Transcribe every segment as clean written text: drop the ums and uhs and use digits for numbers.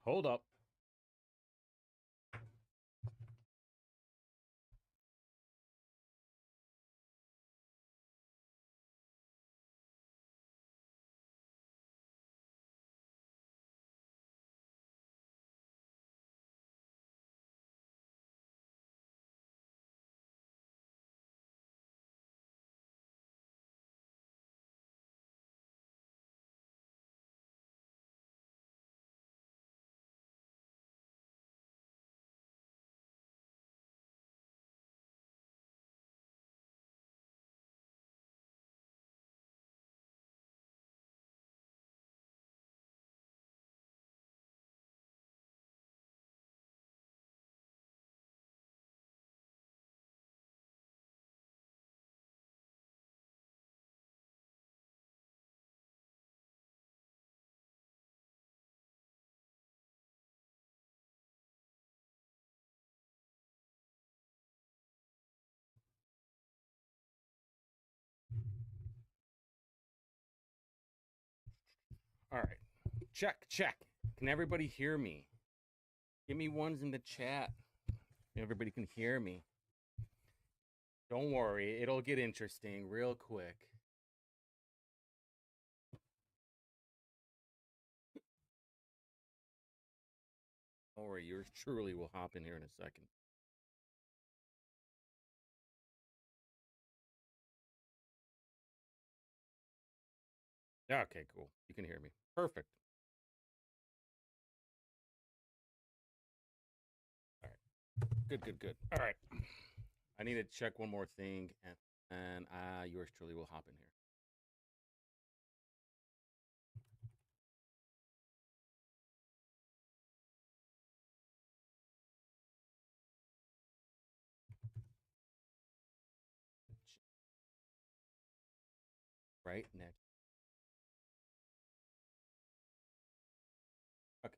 Hold up. All right. Check, check. Can everybody hear me? Give me ones in the chat. Everybody can hear me. Don't worry, it'll get interesting real quick. Don't worry, yours truly will hop in here in a second. Okay, cool. You can hear me. Perfect. All right. Good, good, good. All right. I need to check one more thing, and yours truly will hop in here. Right next. Okay.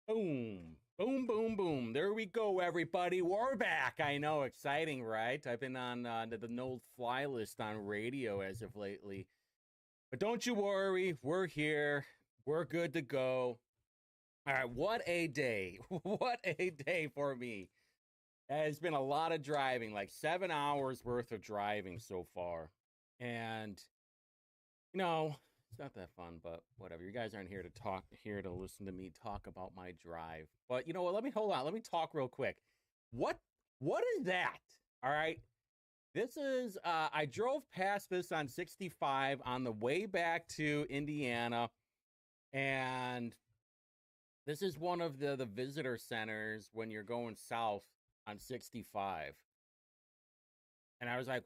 Boom. Boom, boom, boom. There we go, everybody. We're back. I know, exciting, right? I've been on the no fly list on radio as of lately. But don't you worry. We're here. We're good to go. All right. What a day. What a day for me. It's been a lot of driving, like 7 hours worth of driving so far. And, it's not that fun, but whatever. You guys aren't here to listen to me talk about my drive. But you know what? Hold on. Let me talk real quick. What is that? All right. This is I drove past this on 65 on the way back to Indiana, and this is one of the visitor centers when you're going south on 65. And I was like,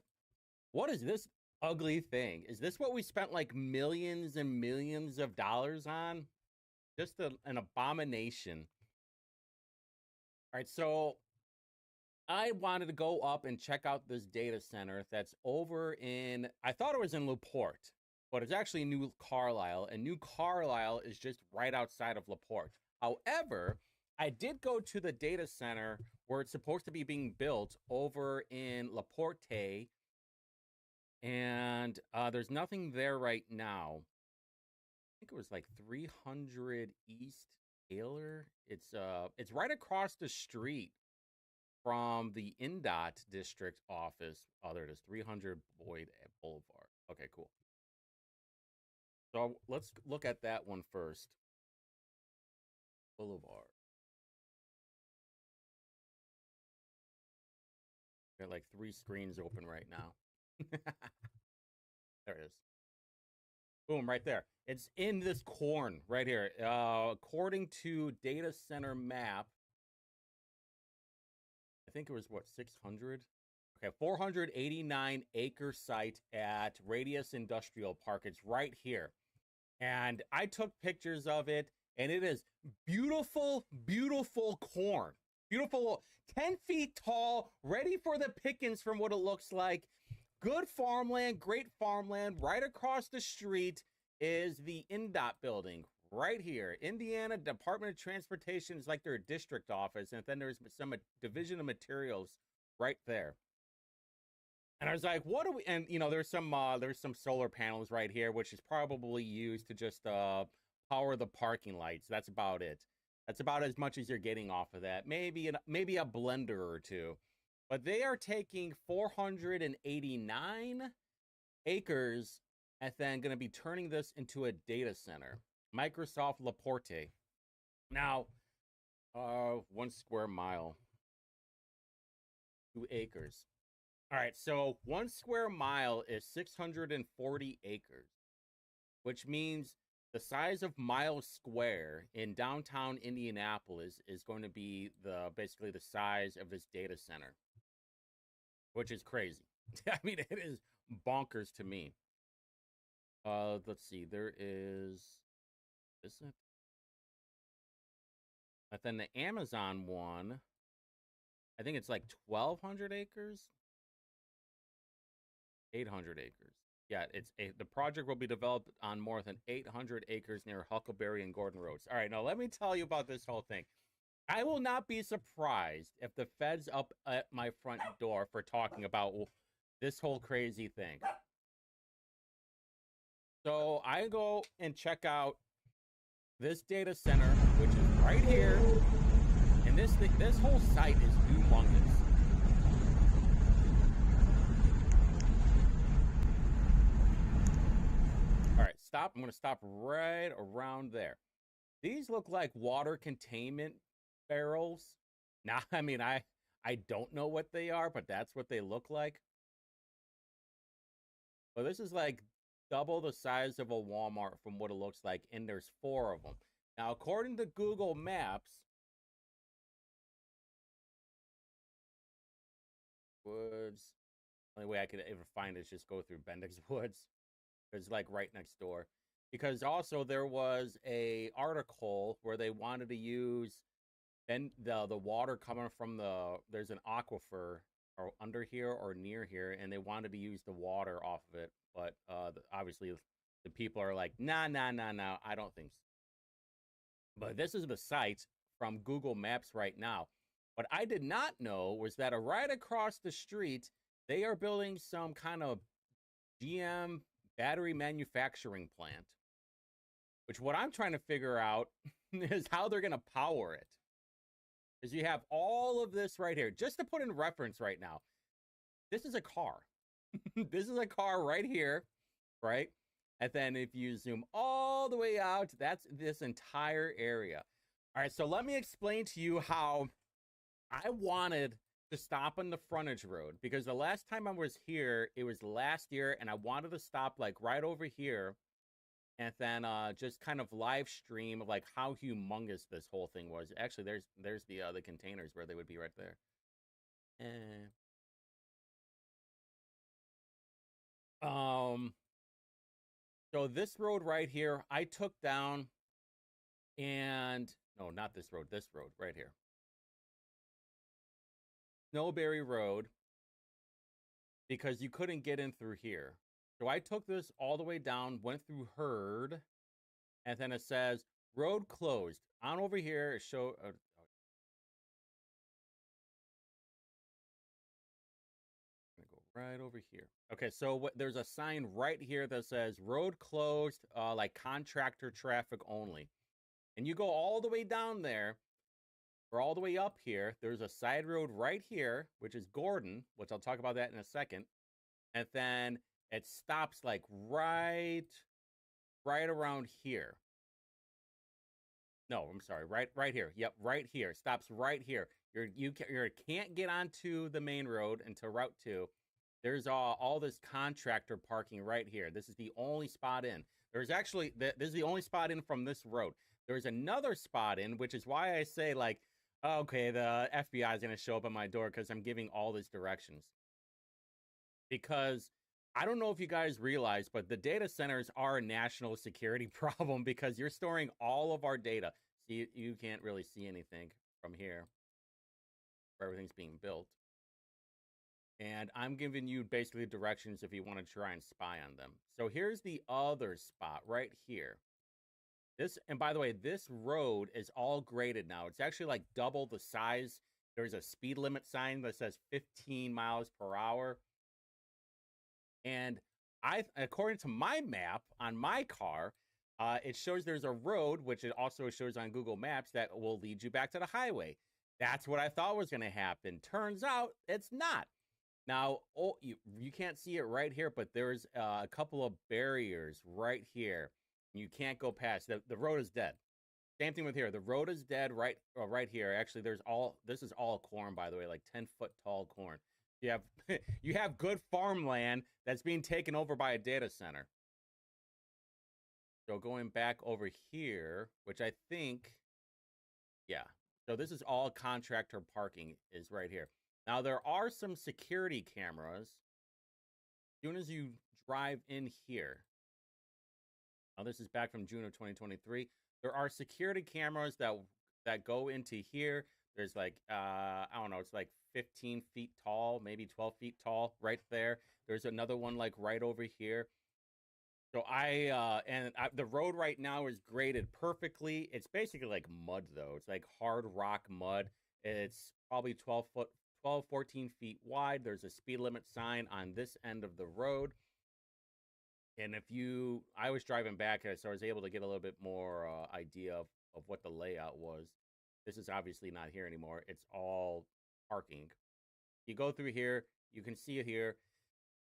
what is this ugly thing? Is this what we spent like millions and millions of dollars on? Just an abomination. All right, so I wanted to go up and check out this data center that's over in, I thought it was in LaPorte, but it's actually New Carlisle, and New Carlisle is just right outside of LaPorte. However, I did go to the data center where it's supposed to be being built over in LaPorte, and there's nothing there right now. I think it was like 300 East Taylor. It's right across the street from the INDOT district office. Oh, there it is, 300 Boyd Boulevard. Okay, cool. So let's look at that one first. Boulevard. Got like 3 screens open right now. There it is. Boom, right there. It's in this corn right here. According to data center map, I think it was what, 600? Okay, 489 acre site at Radius Industrial Park. It's right here. And I took pictures of it, and it is beautiful, beautiful corn. Beautiful, 10 feet tall, ready for the pickings from what it looks like. Good farmland, great farmland. Right across the street is the INDOT building right here. Indiana Department of Transportation is like their district office, and then there's some division of materials right there. And I was like, what do we, and there's some solar panels right here, which is probably used to just power the parking lights. That's about it. That's about as much as you're getting off of that. Maybe a blender or two. But they are taking 489 acres and then going to be turning this into a data center. Microsoft Laporte. Now, 1 square mile, 2 acres. All right, so 1 square mile is 640 acres, which means the size of Mile Square in downtown Indianapolis is going to be basically the size of this data center, which is crazy. I mean, it is bonkers to me. Let's see. There is it? But then the Amazon one, I think it's like 1,200 acres, 800 acres. Yeah, the project will be developed on more than 800 acres near Huckleberry and Gordon Roads. All right, now let me tell you about this whole thing. I will not be surprised if the Fed's up at my front door for talking about this whole crazy thing. So I go and check out this data center, which is right here, and this whole site is humongous. All right, stop. I'm going to stop right around there. These look like water containment barrels. Now, I mean, I don't know what they are, but that's what they look like. But this is like double the size of a Walmart from what it looks like, and there's 4 of them. Now, according to Google Maps, Woods, the only way I could ever find it is just go through Bendix Woods. It's like right next door. Because also there was a article where they wanted to use the water coming from there's an aquifer or under here or near here, and they wanted to use the water off of it. But obviously the people are like, nah, I don't think so. But this is the site from Google Maps right now. What I did not know was that right across the street, they are building some kind of GM battery manufacturing plant, which what I'm trying to figure out is how they're going to power it. Because you have all of this right here. Just to put in reference right now, this is a car. This is a car right here, right? And then if you zoom all the way out, that's this entire area. All right, so let me explain to you how I wanted to stop on the frontage road, because the last time I was here, it was last year, and I wanted to stop like right over here and then just kind of live stream like how humongous this whole thing was. Actually, there's the containers where they would be right there. So this road right here, I took down, and no, not this road right here. Snowberry Road, because you couldn't get in through here. So I took this all the way down, went through Herd, and then it says road closed. On over here, it show. I'm gonna go right over here. Okay, so there's a sign right here that says road closed, like contractor traffic only. And you go all the way down there, or all the way up here. There's a side road right here, which is Gordon, which I'll talk about that in a second. And then it stops like right around here. No, I'm sorry, right here. Yep, right here. Stops right here. You can't get onto the main road until Route 2. There's all this contractor parking right here. This is the only spot in. There's actually this is the only spot in from this road. There's another spot in, which is why I say like, okay, the FBI is going to show up at my door because I'm giving all these directions. Because I don't know if you guys realize, but the data centers are a national security problem because you're storing all of our data. See, you can't really see anything from here where everything's being built. And I'm giving you basically directions if you want to try and spy on them. So here's the other spot right here. And by the way, this road is all graded now. It's actually like double the size. There's a speed limit sign that says 15 miles per hour. And according to my map on my car, it shows there's a road, which it also shows on Google Maps, that will lead you back to the highway. That's what I thought was going to happen. Turns out it's not. Now, you can't see it right here, but there's a couple of barriers right here. You can't go past. The road is dead. Same thing with here. The road is dead right here. Actually, this is all corn, by the way, like 10-foot tall corn. You have you have good farmland that's being taken over by a data center. So going back over here, which I think, yeah. So this is all contractor parking is right here. Now there are some security cameras. As soon as you drive in here, now this is back from June of 2023. There are security cameras that go into here. There's like, I don't know, it's like 15 feet tall, maybe 12 feet tall right there. There's another one like right over here. So the road right now is graded perfectly. It's basically like mud though. It's like hard rock mud. It's probably 12, 14 feet wide. There's a speed limit sign on this end of the road. And I was driving back, so I was able to get a little bit more idea of what the layout was. This is obviously not here anymore. It's all parking. You go through here, you can see it here.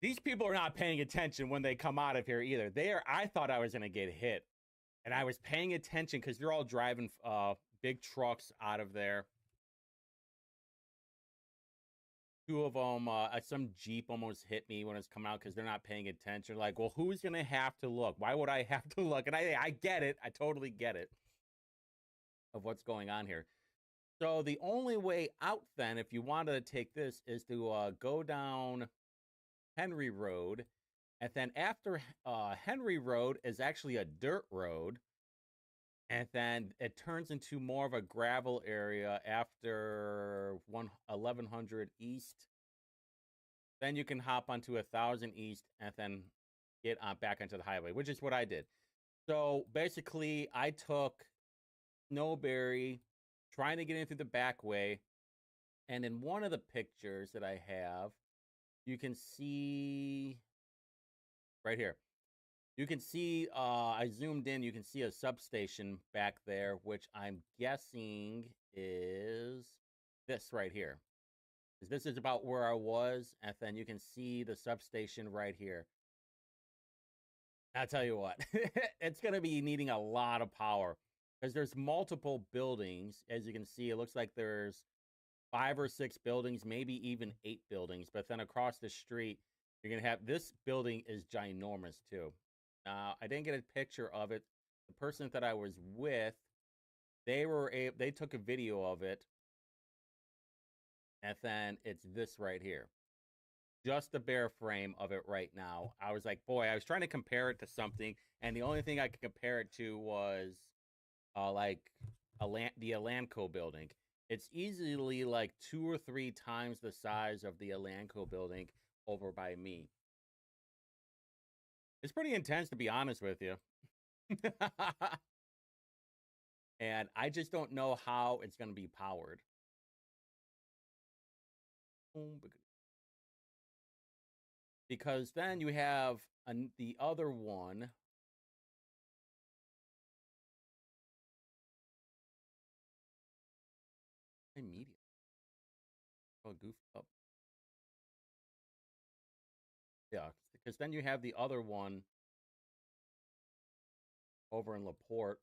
These people are not paying attention when they come out of here either. I thought I was going to get hit. And I was paying attention because they're all driving big trucks out of there. Two of them, some Jeep almost hit me when it's coming out because they're not paying attention. Like, well, who's going to have to look? Why would I have to look? And I get it. I totally get it of what's going on here. So the only way out then, if you wanted to take this, is to go down Henry Road. And then after Henry Road is actually a dirt road. And then it turns into more of a gravel area after 1100 East. Then you can hop onto 1000 East and then get back onto the highway, which is what I did. So basically, I took Snowberry, trying to get in through the back way. And in one of the pictures that I have, you can see right here. You can see, I zoomed in, you can see a substation back there, which I'm guessing is this right here. This is about where I was, and then you can see the substation right here. I'll tell you what, it's going to be needing a lot of power because there's multiple buildings. As you can see, it looks like there's 5 or 6 buildings, maybe even 8 buildings. But then across the street, you're going to have, this building is ginormous too. I didn't get a picture of it. The person that I was with, they took a video of it. And then it's this right here. Just the bare frame of it right now. I was like, boy, I was trying to compare it to something. And the only thing I could compare it to was like the Elanco building. It's easily like 2 or 3 times the size of the Elanco building over by me. It's pretty intense, to be honest with you. And I just don't know how it's going to be powered. Because then you have the other one. Media. Oh, goofed up. Yeah, because then you have the other one over in LaPorte.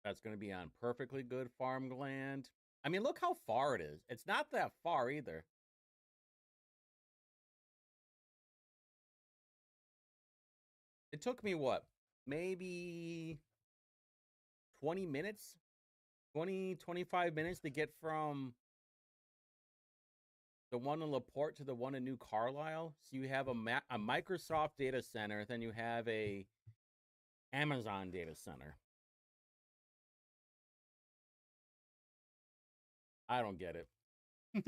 That's going to be on perfectly good farmland. I mean, look how far it is. It's not that far either. It took me, what, maybe 20 minutes? 20, 25 minutes to get from the one in LaPorte to the one in New Carlisle. So you have a Microsoft data center, then you have a Amazon data center. I don't get it,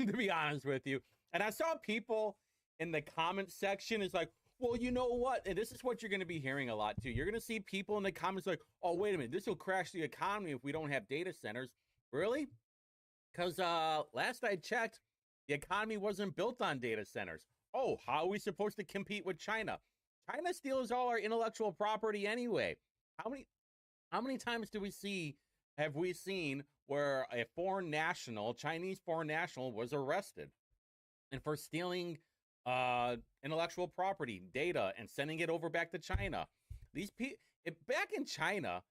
to be honest with you. And I saw people in the comment section is like, well, you know what? And this is what you're going to be hearing a lot too. You're going to see people in the comments like, oh, wait a minute, this will crash the economy if we don't have data centers. Really? Because last I checked, the economy wasn't built on data centers. Oh, how are we supposed to compete with China? China steals all our intellectual property anyway. How many times have we seen where a foreign national, Chinese foreign national, was arrested and for stealing intellectual property data and sending it over back to China? These people back in China,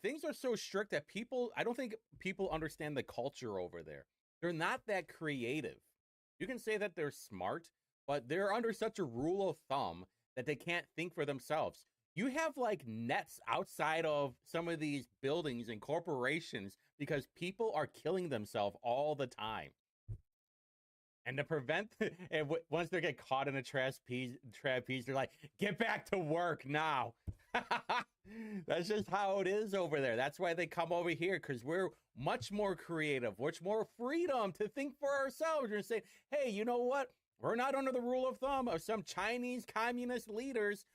things are so strict that I don't think people understand the culture over there. They're not that creative. You can say that they're smart, but they're under such a rule of thumb that they can't think for themselves. You have like nets outside of some of these buildings and corporations because people are killing themselves all the time. And to prevent, once they get caught in a trapeze, they're like, get back to work now. That's just how it is over there. That's why they come over here, because we're much more creative, much more freedom to think for ourselves and say, hey, you know what? We're not under the rule of thumb of some Chinese communist leaders.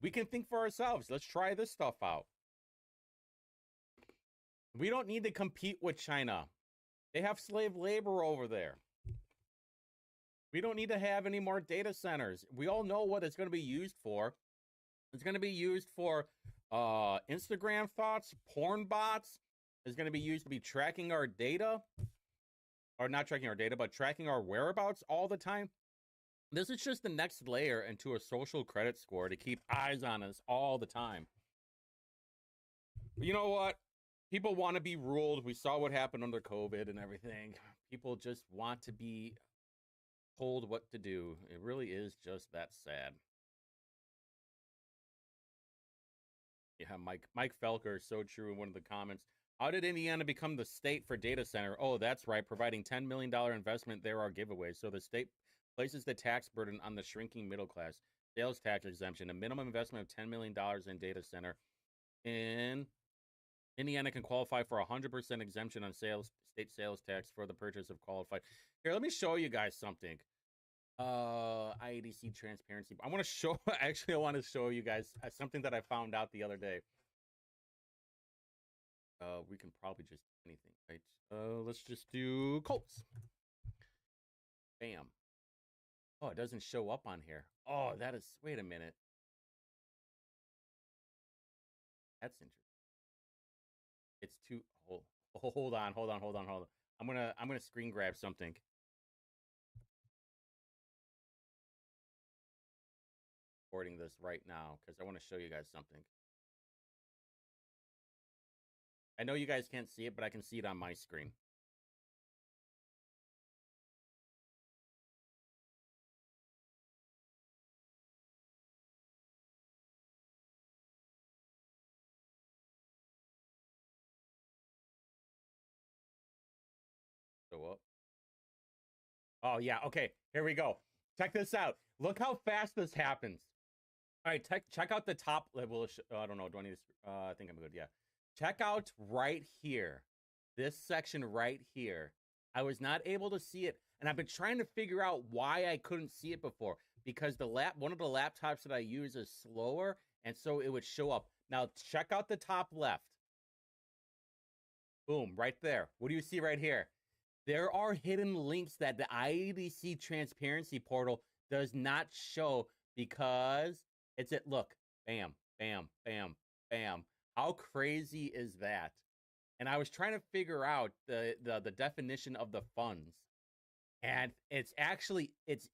We can think for ourselves. Let's try this stuff out. We don't need to compete with China. They have slave labor over there. We don't need to have any more data centers. We all know what it's going to be used for. It's going to be used for Instagram thoughts, porn bots. It's going to be used to be tracking our data. Or not tracking our data, but tracking our whereabouts all the time. This is just the next layer into a social credit score to keep eyes on us all the time. But you know what? People want to be ruled. We saw what happened under COVID and everything. People just want to be told what to do. It really is just that sad. Yeah, Mike Felker, so true in one of the comments. How did Indiana become the state for data center? Oh, that's right. Providing $10 million investment, there are giveaways. So the state places the tax burden on the shrinking middle class. Sales tax exemption, a minimum investment of $10 million in data center. In Indiana can qualify for 100% exemption on state sales tax for the purchase of qualified. Here, let me show you guys something. IADC transparency. I want to show you guys something that I found out the other day. We can probably just do anything, right? Let's just do Colts. Bam. Oh, it doesn't show up on here. Oh, that is, wait a minute. That's interesting. It's too, hold on. I'm gonna screen grab something. Recording this right now because I want to show you guys something. I know you guys can't see it, but I can see it on my screen. Show up. Oh, yeah. Okay, here we go. Check this out. Look how fast this happens. All right, check out the top level. I don't know. Do I need to? I think I'm good. Yeah. Check out right here. This section right here. I was not able to see it, and I've been trying to figure out why I couldn't see it before. Because one of the laptops that I use is slower, and so it would show up. Now check out the top left. Boom, right there. What do you see right here? There are hidden links that the IADC transparency portal does not show because it's at, look, bam, bam, bam, bam. How crazy is that? And I was trying to figure out the definition of the funds. And it's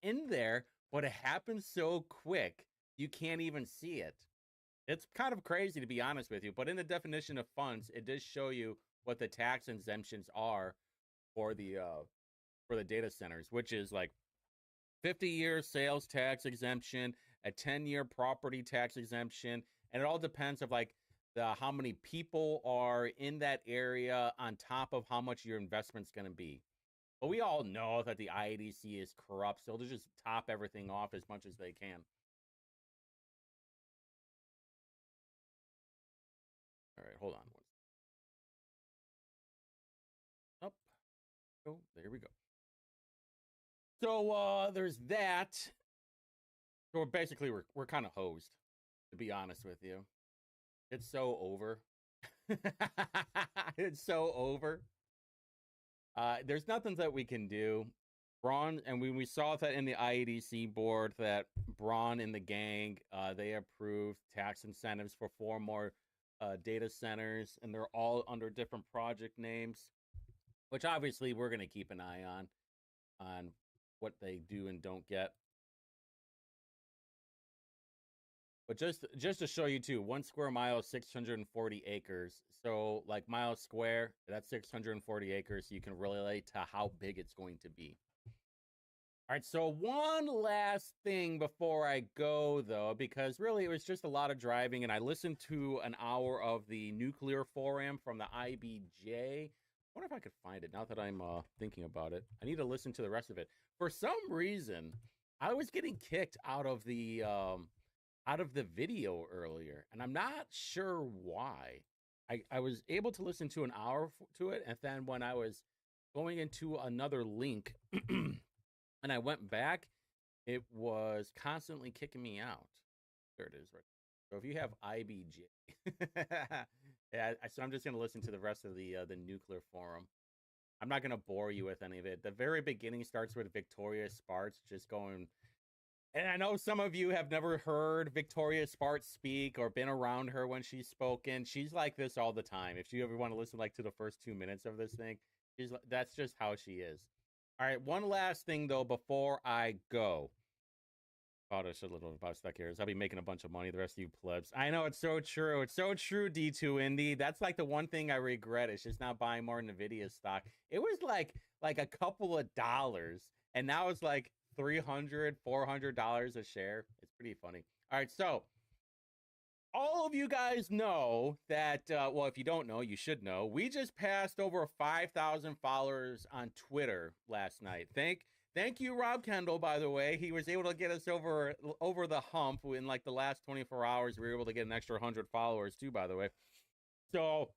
in there, but it happens so quick, you can't even see it. It's kind of crazy, to be honest with you. But in the definition of funds, it does show you what the tax exemptions are for the data centers, which is like 50-year sales tax exemption, a 10-year property tax exemption, and it all depends of like how many people are in that area on top of how much your investment's going to be. But we all know that the IADC is corrupt, so they'll just top everything off as much as they can. All right, hold on. Up. Oh, there we go. So there's that. So basically we're kind of hosed, to be honest with you. It's so over. It's so over. There's nothing that we can do. Braun, and when we saw that in the IEDC board, that Braun and the gang, they approved tax incentives for 4 more data centers, and they're all under different project names, which obviously we're going to keep an eye on what they do and don't get. But just to show you too, 1 square mile is 640 acres. So like miles square, that's 640 acres. So you can relate to how big it's going to be. All right, so one last thing before I go, though, because really it was just a lot of driving, and I listened to an hour of the nuclear forum from the IBJ. I wonder if I could find it now that I'm thinking about it. I need to listen to the rest of it. For some reason, I was getting kicked out of the video earlier, and I'm not sure why. I was able to listen to an hour to it, and then when I was going into another link and I went back, it was constantly kicking me out. There it is, right. So if you have IBJ, yeah, so I'm just gonna listen to the rest of the nuclear forum. I'm not gonna bore you with any of it. The very beginning starts with Victoria Spartz just going, and I know some of you have never heard Victoria Spartz speak or been around her when she's spoken. She's like this all the time. If you ever want to listen like to the first 2 minutes of this thing, that's just how she is. All right, one last thing though before I go. Oh, there's a little about stuck here. I'll be making a bunch of money. The rest of you plebs. I know, it's so true. It's so true, D2 Indy. That's like the one thing I regret. It's just not buying more Nvidia stock. It was like a couple of dollars, and now it's like $300, $400 a share. It's pretty funny. All right, so all of you guys know that, well, if you don't know, you should know. We just passed over 5,000 followers on Twitter last night. Thank you, Rob Kendall, by the way. He was able to get us over the hump in like the last 24 hours. We were able to get an extra 100 followers too, by the way. So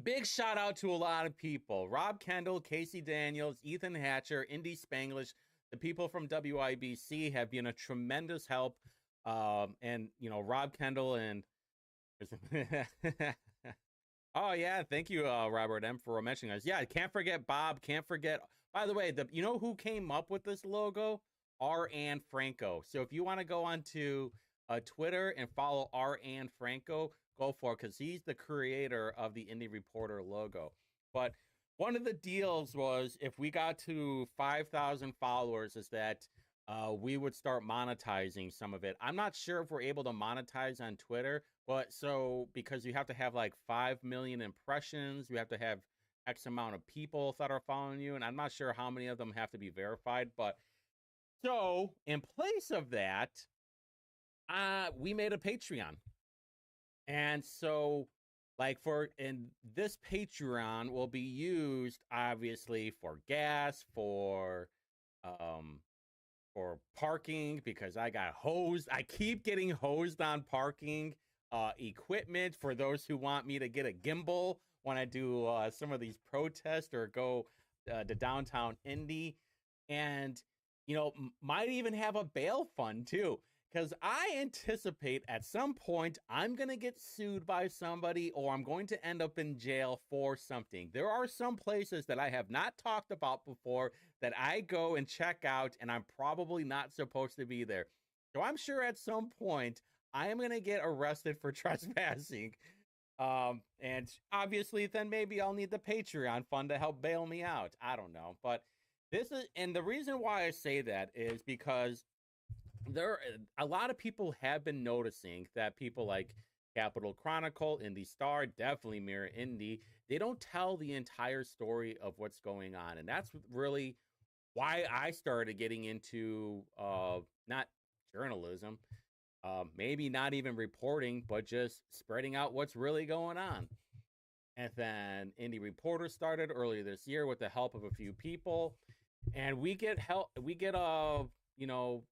big shout out to a lot of people. Rob Kendall, Casey Daniels, Ethan Hatcher, Indy Spanglish. The people from WIBC have been a tremendous help. And you know, Rob Kendall and oh yeah, thank you, Robert M, for mentioning us. Yeah, can't forget Bob. Can't forget. By the way, you know who came up with this logo? R. Ann Franco. So if you want to go onto Twitter and follow R. Ann Franco, go for it, because he's the creator of the Indie Reporter logo. But one of the deals was if we got to 5,000 followers, is that we would start monetizing some of it. I'm not sure if we're able to monetize on Twitter, but so because you have to have like 5 million impressions, you have to have X amount of people that are following you, and I'm not sure how many of them have to be verified. But so in place of that, we made a Patreon, and so like and this Patreon will be used obviously for gas, for parking, because I got hosed. I keep getting hosed on parking equipment for those who want me to get a gimbal when I do some of these protests or go to downtown Indy. And, you know, might even have a bail fund too, because I anticipate at some point I'm going to get sued by somebody or I'm going to end up in jail for something. There are some places that I have not talked about before that I go and check out, and I'm probably not supposed to be there. So I'm sure at some point I am going to get arrested for trespassing. And obviously then maybe I'll need the Patreon fund to help bail me out. I don't know. But this is, and the reason why I say that is because a lot of people have been noticing that people like Capital Chronicle, Indy Star, definitely Mirror Indy, they don't tell the entire story of what's going on. And that's really why I started getting into not journalism, maybe not even reporting, but just spreading out what's really going on. And then Indie Reporter started earlier this year with the help of a few people, and we get help. We get you know,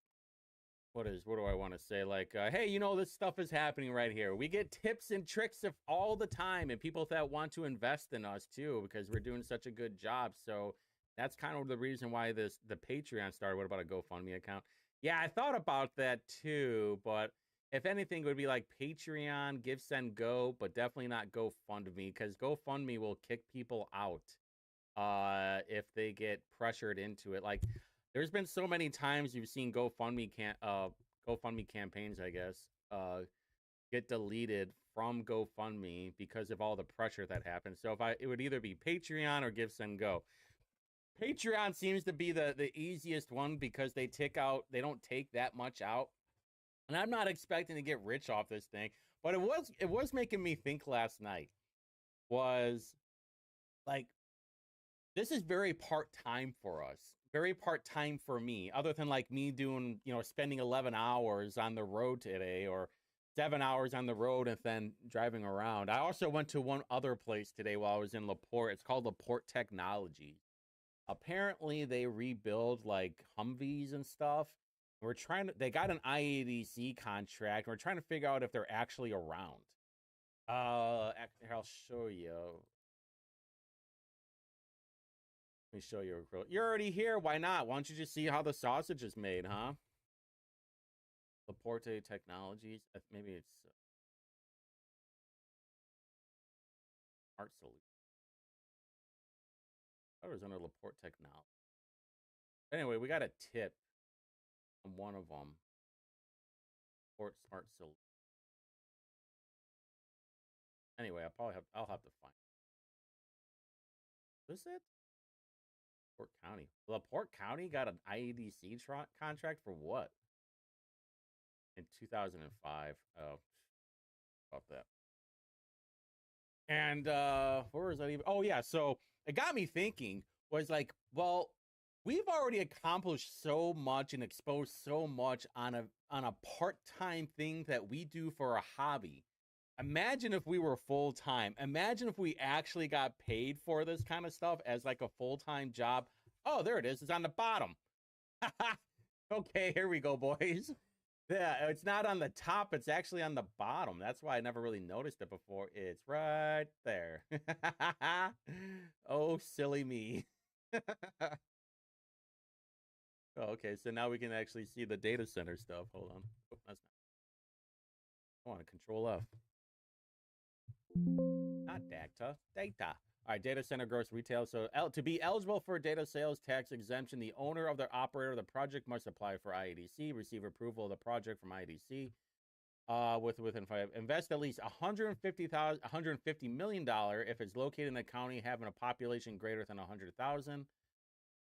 what do I want to say? Like, hey, you know, this stuff is happening right here. We get tips and tricks of all the time, and people that want to invest in us too, because we're doing such a good job. So that's kind of the reason why the Patreon started. What about a GoFundMe account? Yeah, I thought about that too, but if anything, it would be like Patreon, Give, Send, Go, but definitely not GoFundMe, because GoFundMe will kick people out if they get pressured into it. Like, There's been so many times you've seen GoFundMe campaigns, I guess, get deleted from GoFundMe because of all the pressure that happens. So it would either be Patreon or GiveSendGo. Patreon seems to be the easiest one because they don't take that much out. And I'm not expecting to get rich off this thing, but it was making me think last night. Was like, this is very part-time for us, very part-time for me, other than like me doing, spending 11 hours on the road today, or 7 hours on the road and then driving around. I also went to one other place today while I was in LaPorte. It's called LaPorte Technologies. Apparently they rebuild like Humvees and stuff. They got an IADC contract. We're trying to figure out if they're actually around. I'll show you. Let me show you. You're already here. Why not? Why don't you just see how the sausage is made, huh? LaPorte Technologies. Maybe it's Art Solution. I was under LaPorte Technology. Anyway, we got a tip on one of them. LaPorte Smart Solution. Anyway, I'll have to find it. Is it? LaPorte County. LaPorte County got an IADC contract for what? In 2005. Oh, about that. And where was that even? Oh yeah, so it got me thinking, was like, well, we've already accomplished so much and exposed so much on a part-time thing that we do for a hobby. Imagine if we were full-time. Imagine if we actually got paid for this kind of stuff as like a full-time job. Oh, there it is. It's on the bottom. Okay, here we go, boys. Yeah, it's not on the top. It's actually on the bottom. That's why I never really noticed it before. It's right there. Oh, silly me. Oh, okay, so now we can actually see the data center stuff. Hold on. Oh, that's not. I want to Control F. Not data. Data. All right, data center gross retail. So to be eligible for data sales tax exemption, the owner of the operator of the project must apply for IADC, receive approval of the project from IADC. Within 5, invest at least $150 million if it's located in a county having a population greater than 100,000.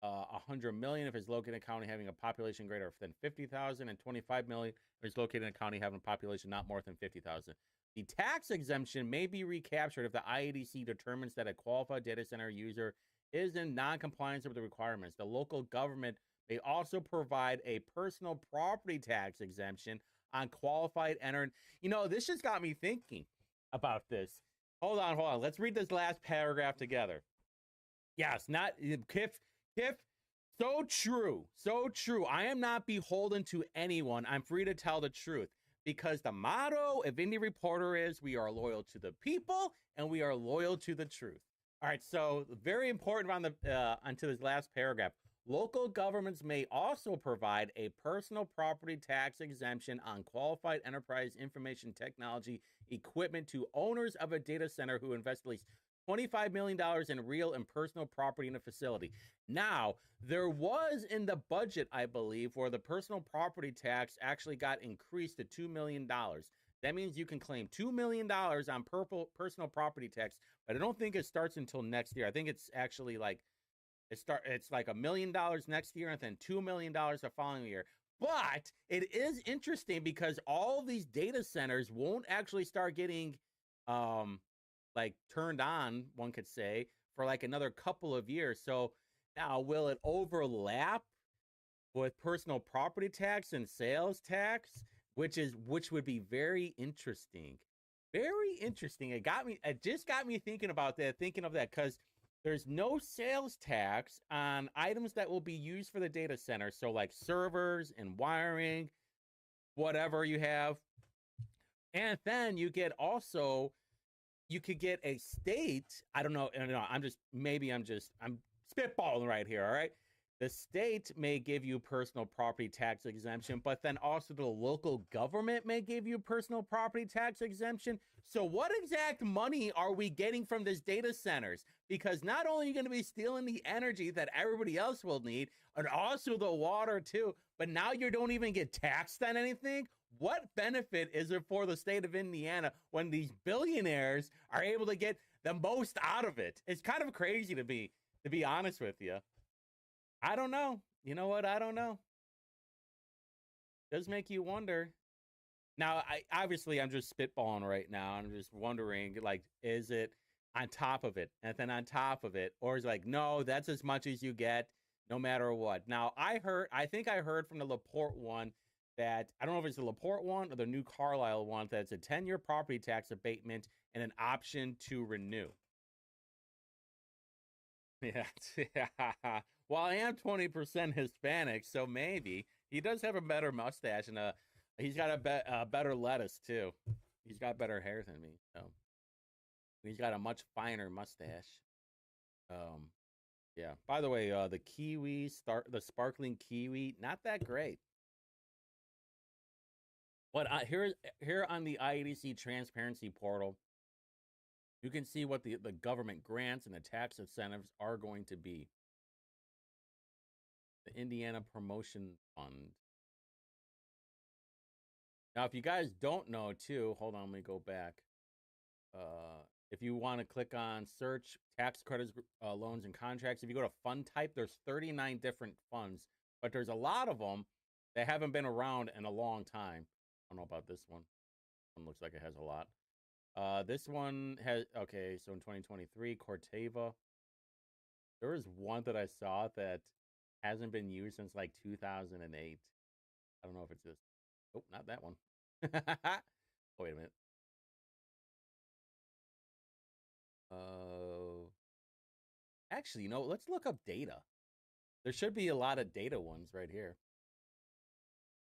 100 million if it's located in a county having a population greater than 50,000, and 25 million if it's located in a county having a population not more than 50,000. The tax exemption may be recaptured if the IADC determines that a qualified data center user is in non-compliance with the requirements. The local government may also provide a personal property tax exemption on qualified entered. This just got me thinking about this. Hold on. Let's read this last paragraph together. Yes, not Kif. So true. I am not beholden to anyone. I'm free to tell the truth. Because the motto of Indie Reporter is, we are loyal to the people and we are loyal to the truth. All right, so very important onto this last paragraph. Local governments may also provide a personal property tax exemption on qualified enterprise information technology equipment to owners of a data center who invest at least $25 million in real and personal property in a facility. Now, there was in the budget, I believe, where the personal property tax actually got increased to $2 million. That means you can claim $2 million on personal property tax, but I don't think it starts until next year. I think it's actually like, it's like $1 million next year and then $2 million the following year. But it is interesting because all these data centers won't actually start getting like turned on, one could say, for like another couple of years. So now, will it overlap with personal property tax and sales tax, which would be very interesting. Very interesting. It just got me thinking of that, because there's no sales tax on items that will be used for the data center. So like servers and wiring, whatever you have. And then you could get a state. I don't know. I'm spitballing right here. All right. The state may give you personal property tax exemption, but then also the local government may give you personal property tax exemption. So, what exact money are we getting from these data centers? Because not only are you going to be stealing the energy that everybody else will need, and also the water too, but now you don't even get taxed on anything. What benefit is it for the state of Indiana when these billionaires are able to get the most out of it? It's kind of crazy to be honest with you. I don't know. You know what? I don't know. Does make you wonder. Now, I'm just spitballing right now. I'm just wondering, like, is it on top of it, and then on top of it, or is it like, no, that's as much as you get, no matter what. Now, I think I heard from the Laporte one that I don't know if it's the Laporte one or the new Carlisle one that it's a 10-year property tax abatement and an option to renew. Yeah. Well, I am 20% Hispanic, so maybe he does have a better mustache and he's got a better lettuce too. He's got better hair than me, so he's got a much finer mustache. Um, yeah. By the way, the sparkling kiwi, not that great. But here on the IEDC transparency portal, you can see what the government grants and the tax incentives are going to be. The Indiana Promotion Fund. Now, if you guys don't know, too, hold on, let me go back. If you want to click on search tax credits, loans, and contracts, if you go to fund type, there's 39 different funds, but there's a lot of them that haven't been around in a long time. I don't know about this one. One looks like it has a lot. This one has, okay, so in 2023, Corteva. There was one that I saw that hasn't been used since like 2008. I don't know if it's this. Oh, not that one. Oh, wait a minute. Actually, let's look up data. There should be a lot of data ones right here.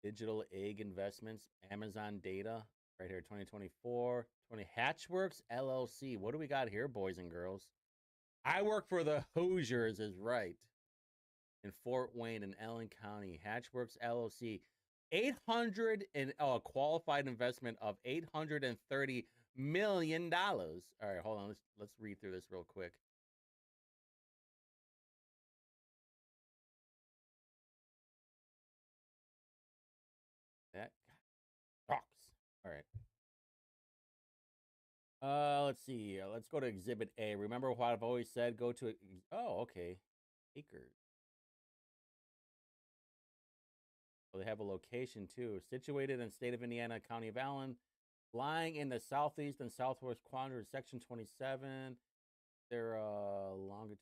Digital egg investments, Amazon data, right here, 2024. 20 Hatchworks LLC. What do we got here, boys and girls? I work for the Hoosiers, is right. In Fort Wayne and Allen County. Hatchworks LLC. 800 and a qualified investment of $830 million. All right, hold on. Let's read through this real quick. That sucks. All right. Let's see. Let's go to Exhibit A. Remember what I've always said? Go to. Oh, okay. Acres. Well, they have a location too. Situated in the state of Indiana, County of Allen, lying in the southeast and southwest quadrant, Section 27. They're longitude.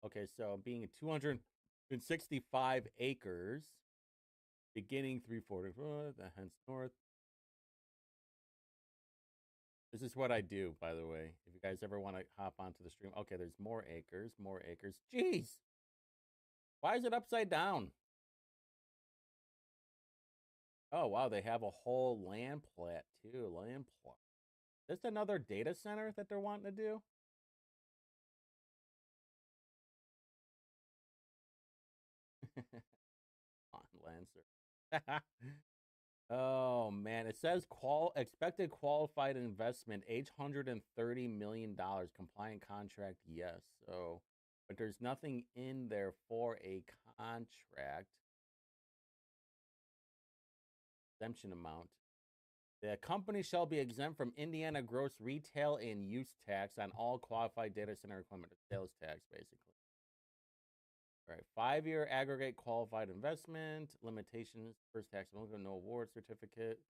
Okay, so being 265 acres, beginning 344, hence north. This is what I do, by the way. If you guys ever want to hop onto the stream. Okay, there's more acres, more acres. Jeez. Why is it upside down? Oh, wow. They have a whole land plat, too. Land plat. Just another data center that they're wanting to do? On Lancer. Oh man, it says expected qualified investment $830 million, compliant contract, yes. So, but there's nothing in there for a contract exemption amount. The company shall be exempt from Indiana gross retail and use tax on all qualified data center equipment, sales tax, basically. All right, 5-year aggregate qualified investment limitations, first tax, no award certificate,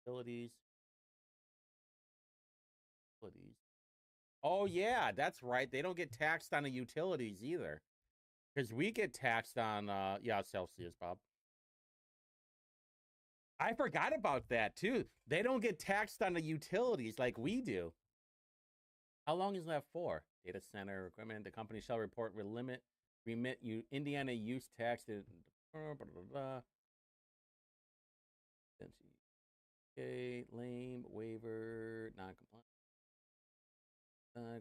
utilities. Oh yeah, that's right. They don't get taxed on the utilities either, because we get taxed on. Yeah, Celsius, Bob. I forgot about that too. They don't get taxed on the utilities like we do. How long is that for? Data center equipment. The company shall report remit you Indiana use tax to. Okay, lame waiver, non-compliant.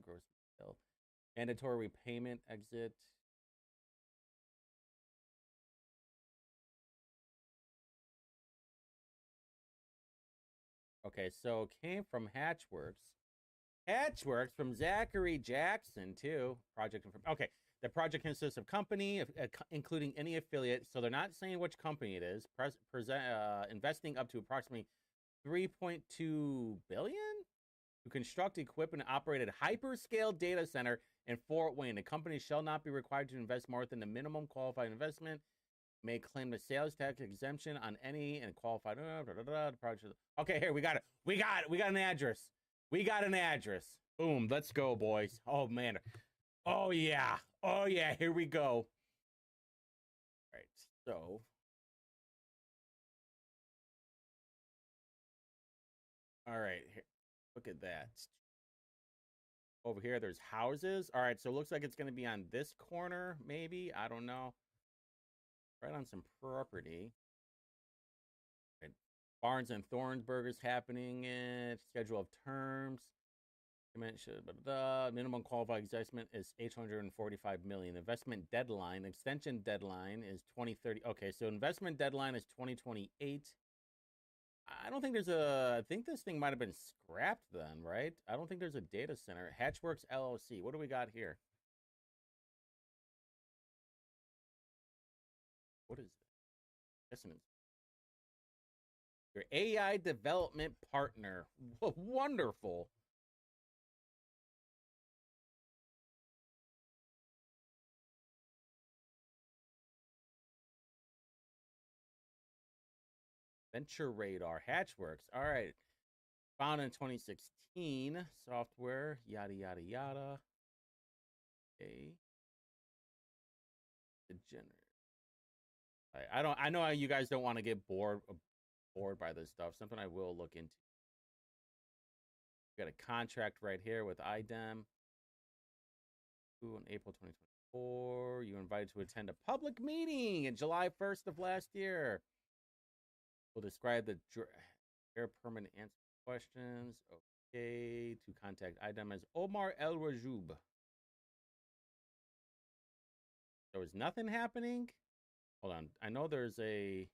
Gross bill. Mandatory repayment exit. Okay, so came from Hatchworks. Hatchworks from Zachary Jackson too. Project okay. The project consists of company, including any affiliate. So they're not saying which company it is. Investing up to approximately 3.2 billion to construct, equip, and operate a hyperscale data center in Fort Wayne. The company shall not be required to invest more than the minimum qualified investment. May claim the sales tax exemption on any and qualified. Okay, here we got it. We got an address. We got an address. Boom. Let's go, boys. Oh man. Oh yeah. Oh yeah. Here we go. All right. So. All right. Here. Look at that. Over here, there's houses. All right. So it looks like it's going to be on this corner, maybe. I don't know. Right on some property. Right. Barnes and Thornburg is happening. Schedule of terms. Minimum qualified investment is 845 million. Investment deadline, extension deadline is 2030. Okay, so investment deadline is 2028. I don't think there's a. I think this thing might have been scrapped then, right? I don't think there's a data center. Hatchworks LLC. What do we got here? What is this? Dissonance. Your AI development partner. Wonderful. Venture Radar, Hatchworks. All right. Founded in 2016. Software, yada, yada, yada. Okay. Degenerate. I know you guys don't want to get bored by this stuff. Something I will look into. Got a contract right here with IDEM. In April 2024. You were invited to attend a public meeting in July 1st of last year. We'll describe the air permanent answer questions. Okay. To contact IDEM as Omar El Rajoub. There was nothing happening. Hold on. I know there's a.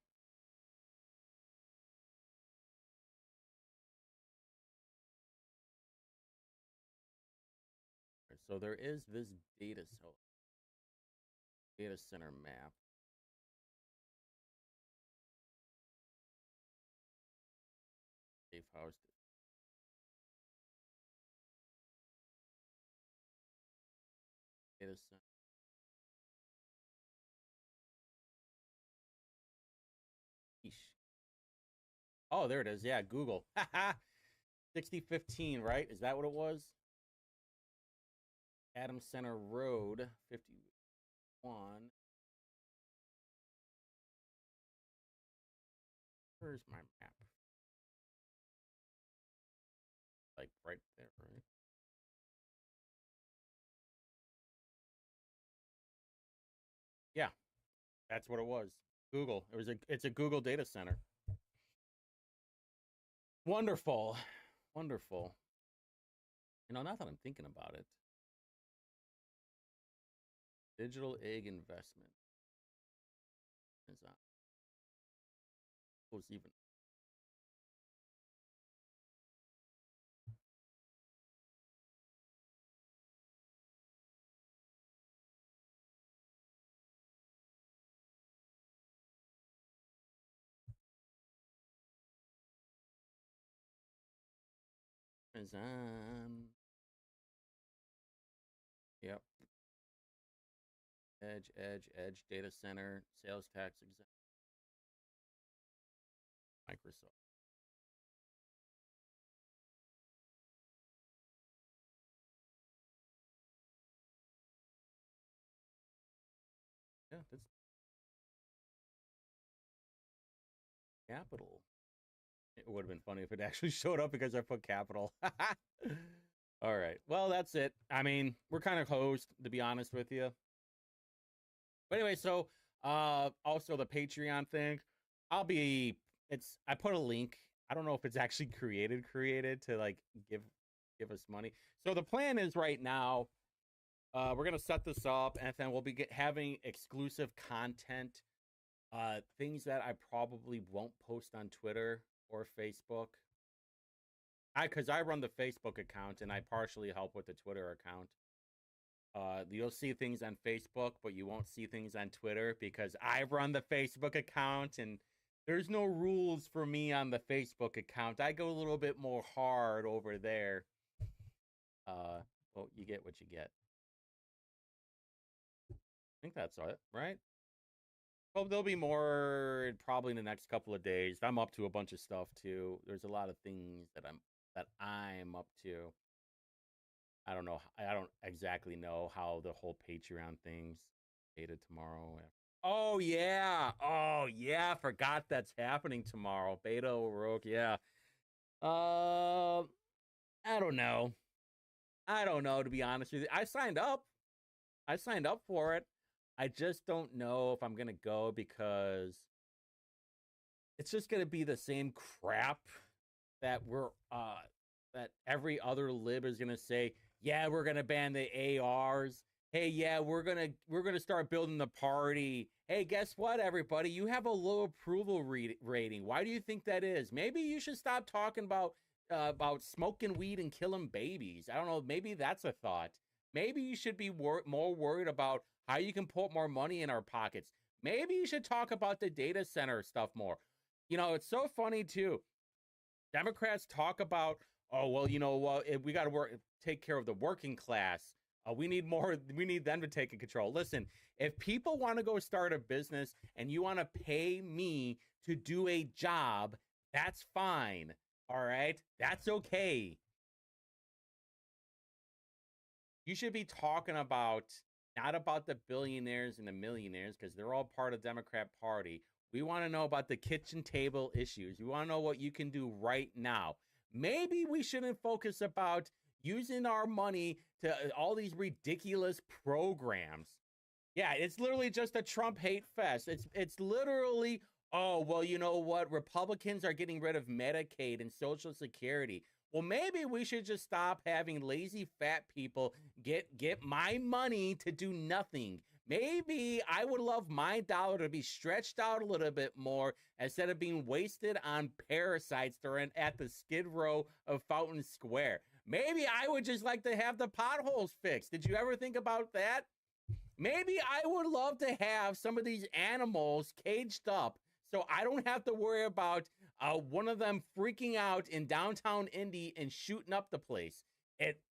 So there is this data center map. Safe house. Data center. Oh, there it is. Yeah, Google. 6015, right? Is that what it was? Adams Center Road, 51. Where's my map? Like right there, right? Yeah, that's what it was. Google. It's a Google data center. Wonderful. Wonderful. You know, now that I'm thinking about it. Digital egg investment. Is that was even is yep. Edge data center, sales tax exempt. Microsoft. Yeah, that's capital. It would have been funny if it actually showed up because I put capital. All right. Well, that's it. I mean, we're kind of hosed, to be honest with you. But anyway, so also the Patreon thing. I put a link. I don't know if it's actually created to like give us money. So the plan is right now, we're gonna set this up and then we'll be having exclusive content. Things that I probably won't post on Twitter or Facebook. Because I run the Facebook account and I partially help with the Twitter account. You'll see things on Facebook, but you won't see things on Twitter because I run the Facebook account and there's no rules for me on the Facebook account. I go a little bit more hard over there. Well, you get what you get. I think that's it, right? Well, there'll be more probably in the next couple of days. I'm up to a bunch of stuff too. There's a lot of things that I'm up to. I don't know. I don't exactly know how the whole Patreon thing's beta tomorrow. Oh yeah. Oh yeah. Forgot that's happening tomorrow. Beta O'Rourke. Yeah. I don't know. I don't know, to be honest with you. I signed up for it. I just don't know if I'm gonna go because it's just gonna be the same crap that that every other lib is gonna say. Yeah, we're gonna ban the ARs. Hey, yeah, we're gonna start building the party. Hey, guess what, everybody? You have a low approval rating. Why do you think that is? Maybe you should stop talking about smoking weed and killing babies. I don't know. Maybe that's a thought. Maybe you should be more worried about how you can put more money in our pockets. Maybe you should talk about the data center stuff more. You know, it's so funny too. Democrats talk about, oh, well, you know, we got to take care of the working class. We need them to take control. Listen, if people want to go start a business and you want to pay me to do a job, that's fine. All right? That's okay. You should be talking about, not about the billionaires and the millionaires, because they're all part of the Democrat Party. We want to know about the kitchen table issues. We want to know what you can do right now. Maybe we shouldn't focus about using our money to all these ridiculous programs. Yeah, it's literally just a Trump hate fest. It's literally, oh, well, you know what? Republicans are getting rid of Medicaid and Social Security. Well, maybe we should just stop having lazy fat people get my money to do nothing. Maybe I would love my dollar to be stretched out a little bit more instead of being wasted on parasites during at the Skid Row of Fountain Square. Maybe I would just like to have the potholes fixed. Did you ever think about that? Maybe I would love to have some of these animals caged up so I don't have to worry about one of them freaking out in downtown Indy and shooting up the place.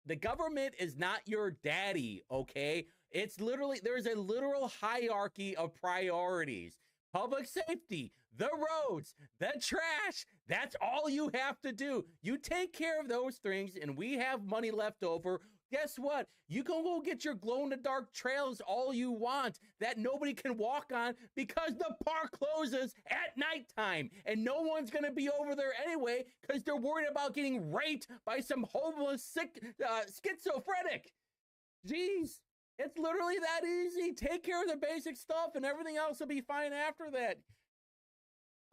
The government is not your daddy, okay? It's literally, there's a literal hierarchy of priorities. Public safety, the roads, the trash, that's all you have to do. You take care of those things and we have money left over. Guess what? You can go get your glow-in-the-dark trails all you want that nobody can walk on because the park closes at nighttime and no one's going to be over there anyway because they're worried about getting raped by some homeless, sick, schizophrenic. Jeez, it's literally that easy. Take care of the basic stuff and everything else will be fine after that.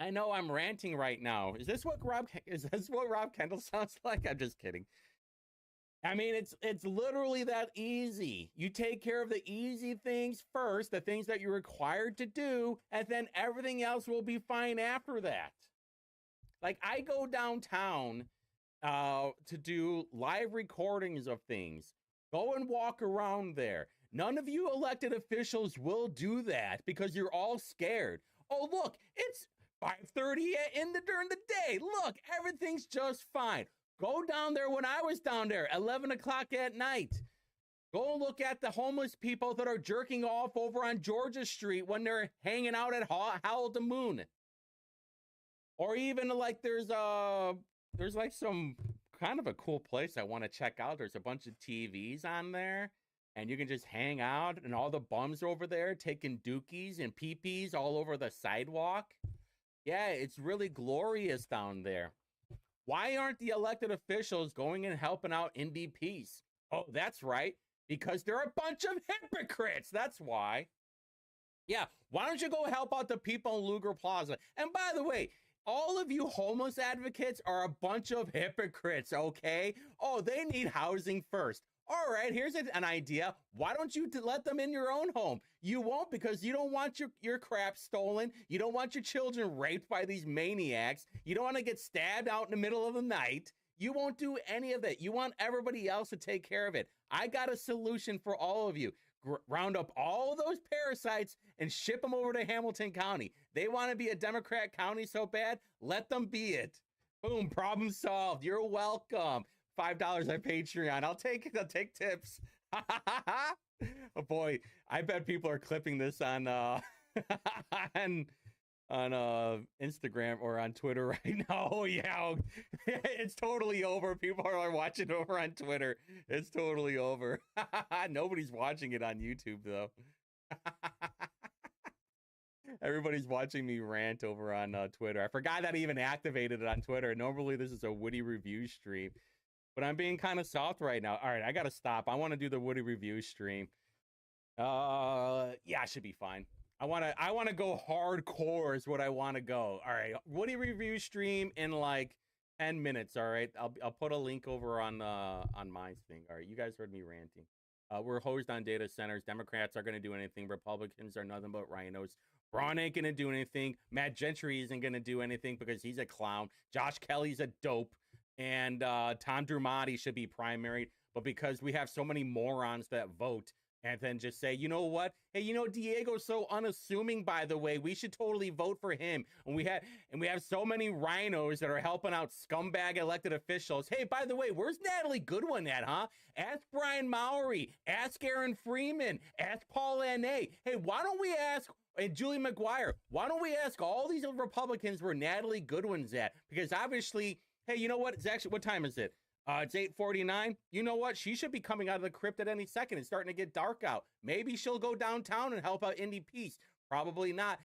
I know I'm ranting right now. Is this what Rob Kendall sounds like? I'm just kidding. I mean, it's literally that easy. You take care of the easy things first, the things that you're required to do, and then everything else will be fine after that. Like, I go downtown to do live recordings of things. Go and walk around there. None of you elected officials will do that because you're all scared. Oh, look, it's 5:30 during the day. Look, everything's just fine. Go down there when I was down there, 11 o'clock at night. Go look at the homeless people that are jerking off over on Georgia Street when they're hanging out at Howl the Moon. Or even like there's like some kind of a cool place I want to check out. There's a bunch of TVs on there and you can just hang out and all the bums over there taking dookies and pee-pees all over the sidewalk. Yeah, it's really glorious down there. Why aren't the elected officials going and helping out Indie Peace? Oh, that's right. Because they're a bunch of hypocrites. That's why. Yeah, why don't you go help out the people in Lugar Plaza? And by the way, all of you homeless advocates are a bunch of hypocrites, okay? Oh, they need housing first. All right, here's an idea. Why don't you let them in your own home? You won't because you don't want your crap stolen. You don't want your children raped by these maniacs. You don't want to get stabbed out in the middle of the night. You won't do any of that. You want everybody else to take care of it. I got a solution for all of you. Round up all of those parasites and ship them over to Hamilton County. They want to be a Democrat county so bad, let them be it. Boom, problem solved. You're welcome. $5 on Patreon. I'll take tips. Oh boy, I bet people are clipping this on on Instagram or on Twitter right now. Oh yeah, it's totally over. People are watching over on Twitter. It's totally over. Nobody's watching it on YouTube though. Everybody's watching me rant over on Twitter. I forgot that I even activated it on Twitter. Normally this is a Woody review stream, but I'm being kind of soft right now. All right, I gotta stop. I want to do the Woody review stream. Yeah, I should be fine. I want to go hardcore is what I want to go. All right, Woody review stream in like 10 minutes. All right, I'll put a link over on my thing. All right, you guys heard me ranting. We're hosed on data centers. Democrats aren't going to do anything. Republicans are nothing but rhinos. Ron ain't going to do anything. Matt Gentry isn't going to do anything because he's a clown. Josh Kelly's a dope. And Tom Drumati should be primaried. But because we have so many morons that vote and then just say, you know what? Hey, you know, Diego's so unassuming, by the way. We should totally vote for him. And we have so many rhinos that are helping out scumbag elected officials. Hey, by the way, where's Natalie Goodwin at, huh? Ask Brian Maury. Ask Aaron Freeman. Ask Paul N.A. Hey, why don't we ask... And Julie McGuire, why don't we ask all these Republicans where Natalie Goodwin's at? Because obviously, hey, you know what? It's actually, what time is it? It's 8:49. You know what? She should be coming out of the crypt at any second. It's starting to get dark out. Maybe she'll go downtown and help out Indy Peace. Probably not.